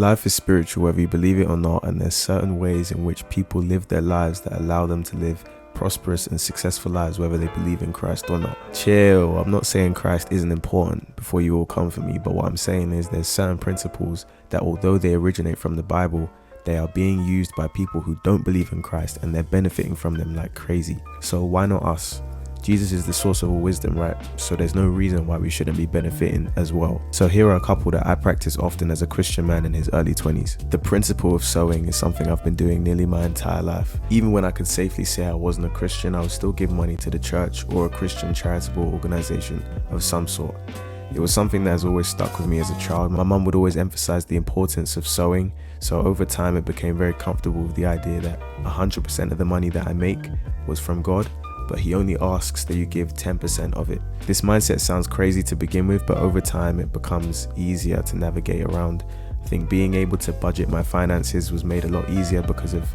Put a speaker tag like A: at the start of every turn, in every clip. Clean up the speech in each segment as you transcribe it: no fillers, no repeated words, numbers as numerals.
A: Life is spiritual whether you believe it or not, and there's certain ways in which people live their lives that allow them to live prosperous and successful lives whether they believe in Christ or not. Chill, I'm not saying Christ isn't important before you all come for me, but what I'm saying is there's certain principles that although they originate from the Bible, they are being used by people who don't believe in Christ and they're benefiting from them like crazy. So why not us? Jesus is the source of all wisdom, right? So there's no reason why we shouldn't be benefiting as well. So here are a couple that I practice often as a Christian man in his early 20s. The principle of sowing is something I've been doing nearly my entire life. Even when I could safely say I wasn't a Christian, I would still give money to the church or a Christian charitable organization of some sort. It was something that has always stuck with me as a child. My mum would always emphasize the importance of sowing, so over time it became very comfortable with the idea that 100% of the money that I make was from God, but he only asks that you give 10% of it. This mindset sounds crazy to begin with, but over time it becomes easier to navigate around. I think being able to budget my finances was made a lot easier because of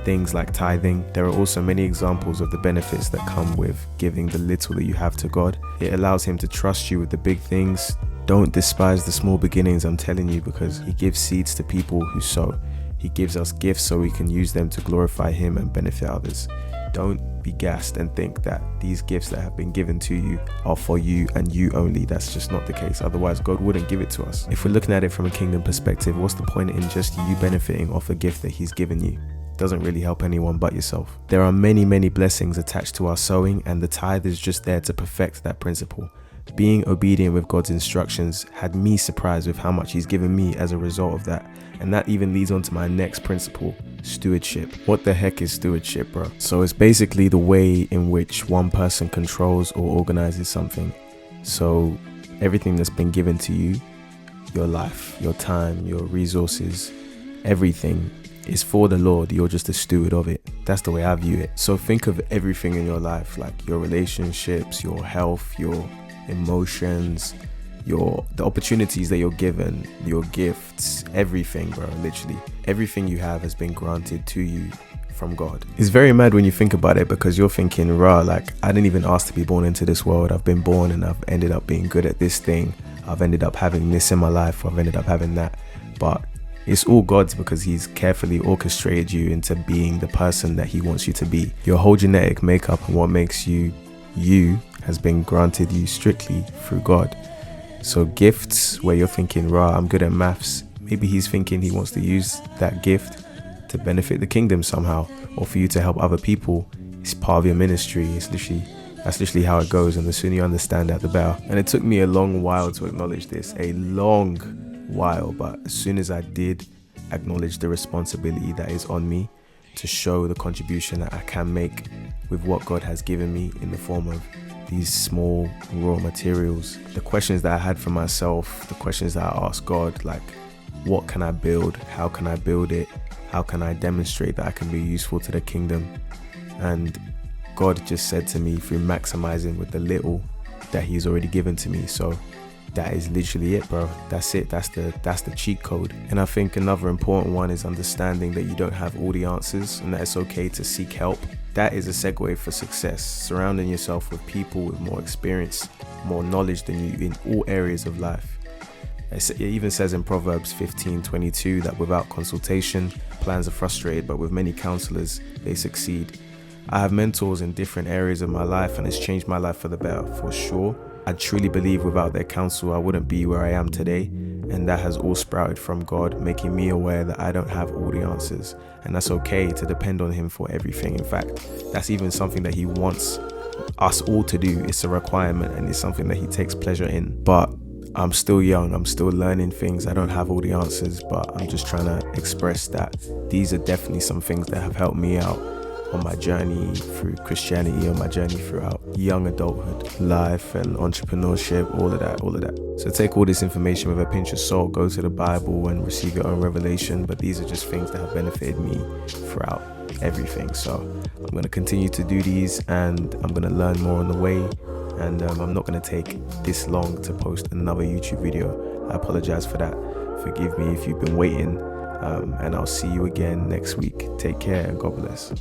A: things like tithing. There are also many examples of the benefits that come with giving the little that you have to God. It allows him to trust you with the big things. Don't despise the small beginnings, I'm telling you, because he gives seeds to people who sow. He gives us gifts so we can use them to glorify him and benefit others. Don't be gassed and think that these gifts that have been given to you are for you and you only. That's just not the case. Otherwise, God wouldn't give it to us. If we're looking at it from a kingdom perspective, what's the point in just you benefiting off a gift that he's given you? Doesn't really help anyone but yourself. There are many blessings attached to our sowing, and the tithe is just there to perfect that principle. Being obedient with God's instructions had me surprised with how much he's given me as a result of that. And that even leads on to my next principle, stewardship. What the heck is stewardship, bro? So it's basically the way in which one person controls or organizes something. So everything that's been given to you, your life, your time, your resources, everything is for the Lord. You're just a steward of it. That's the way I view it. So think of everything in your life, like your relationships, your health, your emotions, the opportunities that you're given, your gifts, everything, bro. Literally everything you have has been granted to you from God. It's very mad when you think about it, because you're thinking, rah, like, I didn't even ask to be born into this world. I've been born and I've ended up being good at this thing. I've ended up having this in my life, or I've ended up having that. But it's all God's, because he's carefully orchestrated you into being the person that he wants you to be. Your whole genetic makeup and what makes you you has been granted you strictly through God. So gifts where you're thinking, rah, I'm good at maths, maybe he's thinking he wants to use that gift to benefit the kingdom somehow, or for you to help other people. It's part of your ministry. That's literally how it goes, and the sooner you understand that, the better. And it took me a long while to acknowledge this, a long while, but as soon as I did acknowledge the responsibility that is on me to show the contribution that I can make with what God has given me in the form of these small raw materials, the questions that I had for myself, the questions that I asked God, like, what can I build? How can I build it? How can I demonstrate that I can be useful to the kingdom? And God just said to me, through maximizing with the little that he's already given to me. So that is literally it, bro. That's it. That's the cheat code. And I think another important one is understanding that you don't have all the answers and that it's okay to seek help. That is a segue for success. Surrounding yourself with people with more experience, more knowledge than you in all areas of life. It even says in Proverbs 15:22 that without consultation, plans are frustrated, but with many counselors, they succeed. I have mentors in different areas of my life, and it's changed my life for the better, for sure. I truly believe without their counsel, I wouldn't be where I am today. And that has all sprouted from God, making me aware that I don't have all the answers. And that's okay to depend on him for everything. In fact, that's even something that he wants us all to do. It's a requirement, and it's something that he takes pleasure in. But I'm still young. I'm still learning things. I don't have all the answers, but I'm just trying to express that these are definitely some things that have helped me out on my journey through Christianity, on my journey throughout young adulthood, life and entrepreneurship, all of that. So take all this information with a pinch of salt, go to the Bible and receive your own revelation. But these are just things that have benefited me throughout everything. So I'm going to continue to do these, and I'm going to learn more on the way. And I'm not going to take this long to post another YouTube video. I apologize for that. Forgive me if you've been waiting. And I'll see you again next week. Take care and God bless.